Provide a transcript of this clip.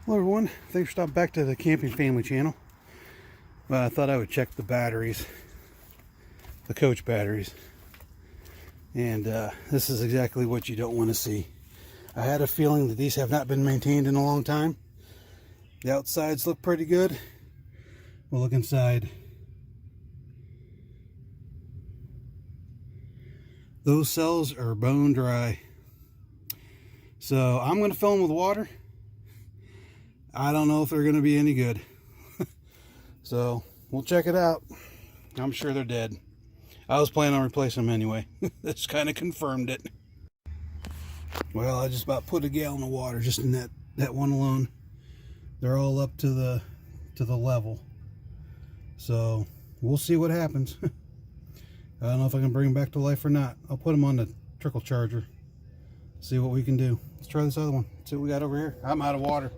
Hello everyone, thanks for stopping back to the Camping Family channel. I thought I would check the batteries, the coach batteries, and this is exactly what you don't want to see. I had a feeling that these have not been maintained in a long time. The outsides look pretty good. We'll look inside. Those cells are bone dry. So I'm going to fill them with water. I don't know if they're going to be any good. So we'll check it out. I'm sure they're dead. I was planning on replacing them anyway. This kind of confirmed it. Well, I just about put a gallon of water just in that one alone. They're all up to the level. So we'll see what happens. I don't know if I can bring them back to life or not. I'll put them on the trickle charger. See what we can do. Let's try this other one. See what we got over here. I'm out of water.